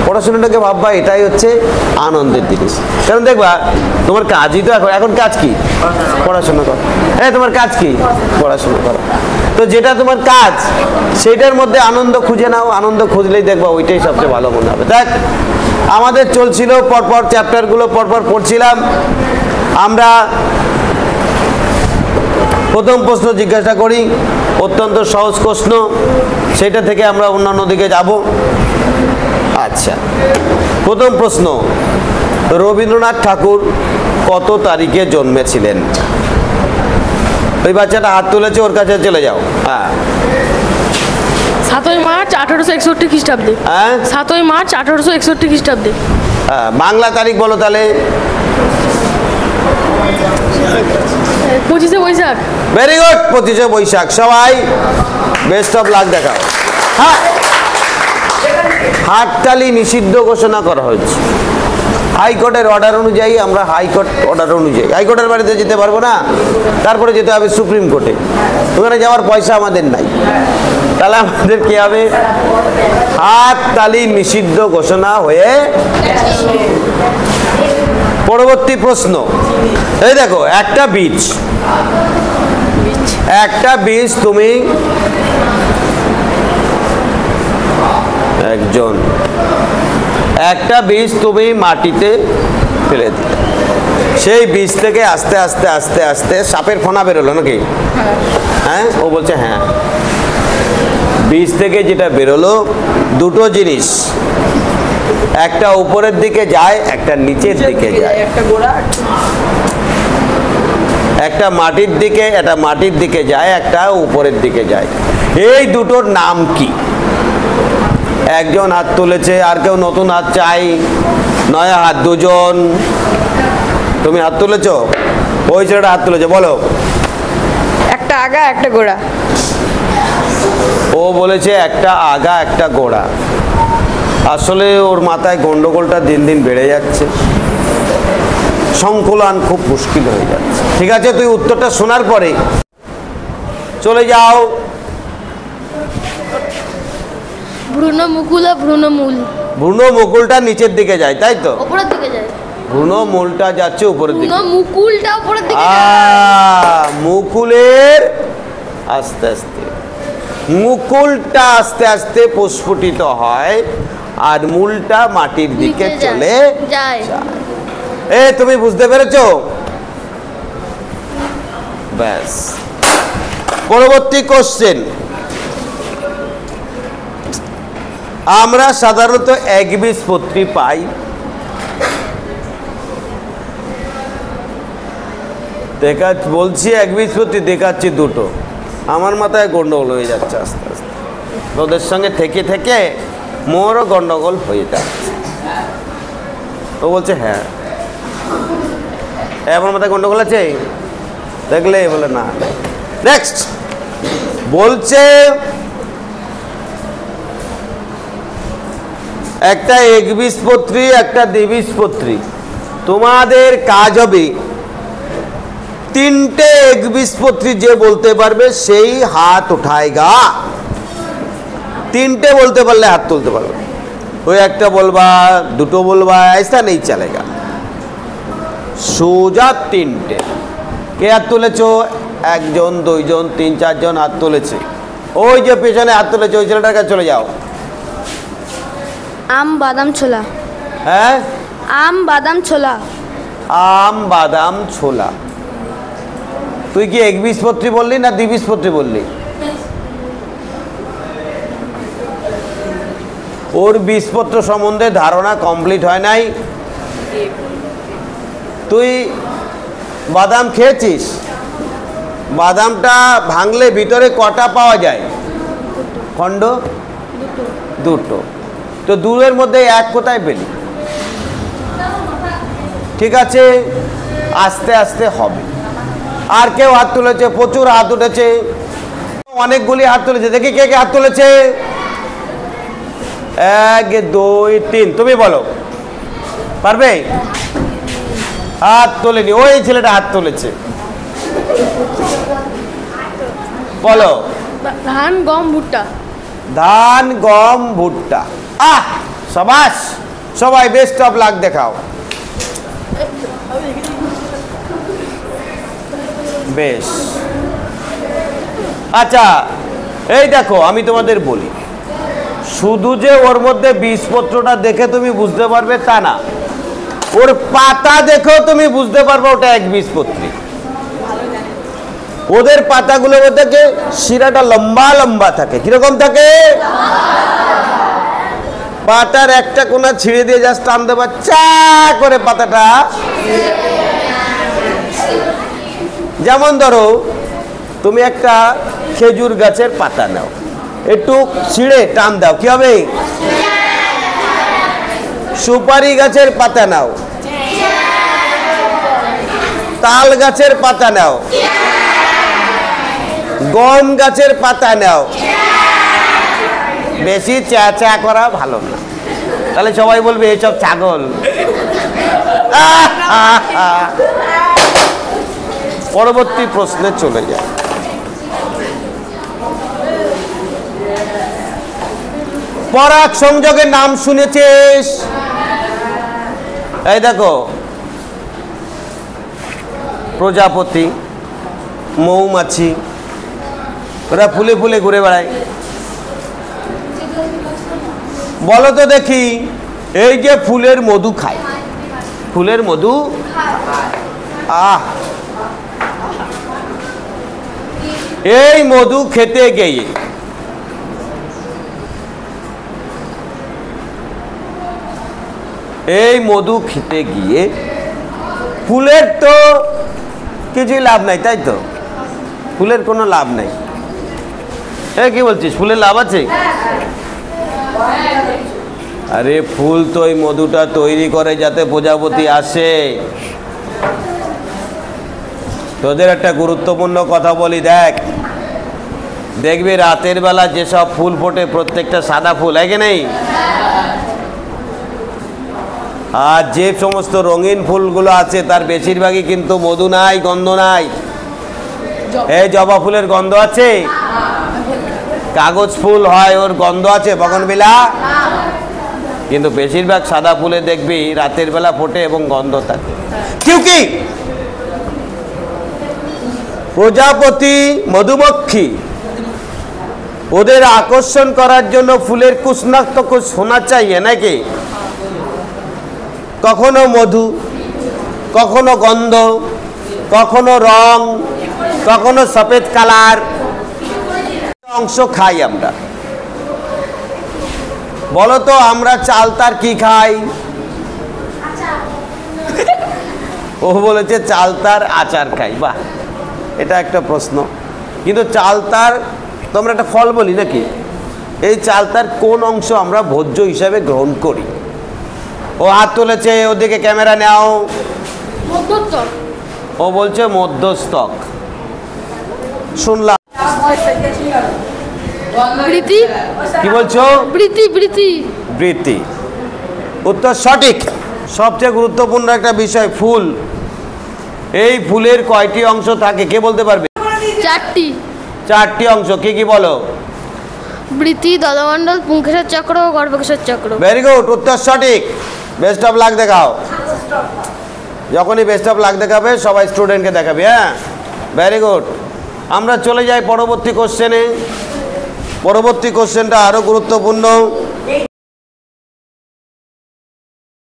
পড়াশোনাটাকে ভাববা এটাই হচ্ছে আনন্দের জিনিস। কারণ দেখবা তোমার কাজই তো এখন কাজ কি? পড়াশোনা করো। হ্যাঁ, তোমার কাজ কি? পড়াশোনা করো। তো যেটা তোমার কাজ সেটার মধ্যে আনন্দ খুঁজে নাও, আনন্দ খুঁজলেই দেখবা ওইটাই সবচেয়ে ভালো মনে হবে। দেখ, আমাদের চলছিল পরপর চ্যাপ্টারগুলো পরপর পড়ছিলাম আমরা। প্রথম প্রশ্ন জিজ্ঞাসা করি, অত্যন্ত সহজ প্রশ্ন, সেটা থেকে আমরা অন্যান্য দিকে যাব। আচ্ছা, প্রথম প্রশ্ন, রবীন্দ্রনাথ ঠাকুর কত তারিখে জন্মেছিলেন? ওই বাচ্চাটা হাত তুলেছে, ওর কাছে চলে যাও। হ্যাঁ, 7ই মার্চ 1861 খ্রিস্টাব্দে। হ্যাঁ, 7ই মার্চ 1861 খ্রিস্টাব্দে। হ্যাঁ, বাংলা তারিখ বলো তাহলে। 25শে বৈশাখ। ভেরি গুড, 25শে বৈশাখ। সবাই বেস্ট অফ লাক দেখাও। হ্যাঁ, হাততালি নিষিদ্ধ ঘোষণা করা হয়েছে হাইকোর্টের অর্ডার অনুযায়ী। আমরা হাইকোর্ট অর্ডার অনুযায়ী হাইকোর্টের বাড়িতে যেতে পারবো না, তারপরে যেতে হবে সুপ্রিম কোর্টে। ওখানে যাওয়ার পয়সা আমাদের নাই, তাহলে আমাদের কি হবে? হাততালি নিষিদ্ধ ঘোষণা হয়ে। পরবর্তী প্রশ্ন, এই দেখো, একটা বীজ তুমি একটা বীজ তুমি মাটিতে ফেলে দিলে, সেই বীজ থেকে আস্তে আস্তে আস্তে আস্তে সাপের ফনা বেরোলো নাকি? হ্যাঁ, ও বলছে হ্যাঁ। বীজ থেকে যেটা বেরোলো দুটো জিনিস, একটা উপরের দিকে যায়, একটা নিচের দিকে যায়। একটা মাটির দিকে যায়, একটা উপরের দিকে যায়। এই দুটোর নাম কি? একজন হাত তুলেছে, আর কেউ নতুন হাত চাই? নয় হাত, দুজন। তুমি হাত তুলেছো, ওই ছেলেটা হাত তুলেছে, বলো। একটা আগা একটা গোড়া। ও বলেছে একটা আগা একটা গোড়া। আসলে ওর মাথায় গন্ডগোলটা দিন দিন বেড়ে যাচ্ছে, সংকলন খুব মুশকিল হয়ে যাচ্ছে। ঠিক আছে, তুই উত্তরটা শোনার পরে চলে যাও। ভ্রূণমুকুলটা নিচের দিকে যায়, তাই তো? উপরের দিকে যায়। ভ্রূণমূলটা যাচ্ছে উপরের দিকে। মুকুলটা উপরের দিকে যায়। মুকুলের আস্তে আস্তে, মুকুলটা আস্তে আস্তে প্রস্ফুটিত হয়, আর মূলটা মাটির দিকে চলে যায়। তুমি বুঝতে পেরেছো? ব্যাস। পরবর্তী কোশ্চেন, আমরা সাধারণত একবীজপত্রী পাই। বলছি একবীজপত্রী, দেখাচ্ছি দুটো। আমার মাথায় গন্ডগোল হয়ে যাচ্ছে আস্তে আস্তে, ওদের সঙ্গে থেকে থেকে মোরও গন্ডগোল হয়ে যাচ্ছে। ও বলছে হ্যাঁ। আমার মাথায় গন্ডগোল আছে দেখলে? বলে না। নেক্সট বলছে, একটা একবীজপত্রী একটা দ্বিবীজপত্রী, তোমাদের কাজ হবে তিনটে একবীজপত্রী যে বলতে পারবে সেই হাত উঠায়গা। তিনটে বলতে পারলে হাত তুলতে পারবে। ওই একটা বলবা, দুটো বলবা, ऐसा नहीं चलेगा। সোজা তিনটে। কে হাত তুলেছো? একজন, দুইজন, তিন, চারজন হাত তুলেছে। ওই যে পেছনে হাত তুলেছে ওই ছেলেটার কাছে চলে যাও। আম বাদাম ছোলা। হ্যাঁ, আম বাদাম ছোলা। আম বাদাম ছোলা। তুই কি একবীজপত্রী বললি না দ্বিবীজপত্রী বললি? ওর বীজপত্র সম্বন্ধে ধারণা কমপ্লিট হয় নাই। তুই বাদাম খেয়েছিস? বাদামটা ভাঙলে ভিতরে কটা পাওয়া যায়? খণ্ড? দুটো। তো দুটোর মধ্যে এক কোথায় পেলি? ঠিক আছে, আস্তে আস্তে হবে। আর কেউ হাত তুলেছে? প্রচুর হাত উঠেছে, অনেকগুলি হাত তুলেছে। দেখি কে কে হাত তুলেছে। 1 2 3, তুমি বলো, পারবে? হাত তোলেনি, ওই ছেলেটা হাত তুলেছে, বলো। ধান গম ভুট্টা। ধান গম ভুট্টা। সাবাস, সবাই বেস্ট অফ লাক দেখাও। বেশ, আচ্ছা এই দেখো আমি তোমাদের বলি, শুধু যে ওর মধ্যে বীজপত্রটা দেখে তুমি বুঝতে পারবে তা না, ওর পাতা দেখেও তুমি বুঝতে পারবে ওটা এক বীজপত্রী। ওদের পাতাগুলোর মধ্যে শিরাটা লম্বা লম্বা থাকে। কিরকম থাকে? পাতার একটা কোনা ছিঁড়ে দিয়ে জাস্ট টান দেবা, চা করে পাতাটা। যেমন ধরো তুমি একটা খেজুর গাছের পাতা নাও, একটু ছিঁড়ে টান দাও, কি হবে? সুপারি গাছের পাতা নাও, তাল গাছের পাতা নাও, গম গাছের পাতা নাও, বেশি চা চা করা ভালো না, তাহলে সবাই বলবে এইসব ছাগল। পরবর্তী প্রশ্নে চলে যায়। পরাগ সংযোগের নাম শুনেছিস? এই দেখো, প্রজাপতি, মৌমাছি, ওরা ফুলে ফুলে ঘুরে বেড়ায়। বলো তো দেখি, এই যে ফুলের মধু খায়, ফুলের মধু, আহ, এই মধু খেতে গিয়ে ফুলের তো কিছুই লাভ নাই, তাই তো? ফুলের কোনো লাভ নাই। কি বলছিস, ফুলের লাভ আছে? আরে ফুল তো ওই মধুটা তৈরি করে যাতে প্রজাপতি আসে। তোদের একটা গুরুত্বপূর্ণ কথা বলি, দেখবি রাতের বেলা যেসব ফুল ফোটে প্রত্যেকটা সাদা ফুল, কি নেই? আর যে সমস্ত রঙিন ফুলগুলো আছে তার বেশিরভাগই কিন্তু মধু নাই, গন্ধ নাই। এই জবা ফুলের গন্ধ আছে? কাগজ ফুল হয়, ওর গন্ধ আছে? বগনভিলা? কিন্তু বেশিরভাগ সাদা ফুলে দেখবি রাতের বেলা ফোটে এবং গন্ধ থাকে। কি প্রজাপতি, মধুমক্ষী, ওদের আকর্ষণ করার জন্য ফুলের কুছ না তো কুছ হোনা চাইয়ে, নাকি? কখনো মধু, কখনো গন্ধ, কখনো রং, কখনো সফেদ কালার অংশ খাই আমরা। বলো তো আমরা চালতার কি খাই? ও বলেছে চালতার আচার খাই। বাহ, এটা একটা প্রশ্ন। কিন্তু চালতার তো আমরা একটা ফল বলি নাকি? এই চালতার কোন অংশ আমরা ভোজ্য হিসাবে গ্রহণ করি? ও হাত তুলেছে, ওদিকে ক্যামেরা নাও। মধ্যস্থক। ও বলছে মধ্যস্থক। শুনলাম। বৃতি। কি বলছো? বৃতি। বৃতি। বৃতি, উত্তর সঠিক। সবচেয়ে গুরুত্বপূর্ণ একটা বিষয়, ফুল। এই ফুলের কয়টি অংশ থাকে কে বলতে পারবে? চারটি। চারটি অংশ, কি কি বলো? বৃতি, দলমণ্ডল, পুংকেশর চক্র ও গর্ভকেশর চক্র। ভেরি গুড, উত্তর সঠিক। বেস্ট অফ লাক দেখাও। যখনই বেস্ট অফ লাক দেখাবে সবাই স্টুডেন্টকে দেখাবে। হ্যাঁ, ভেরি গুড। আমরা চলে যাই পরবর্তী কোশ্চেনে। পরবর্তী কোশ্চেনটা আরো গুরুত্বপূর্ণ।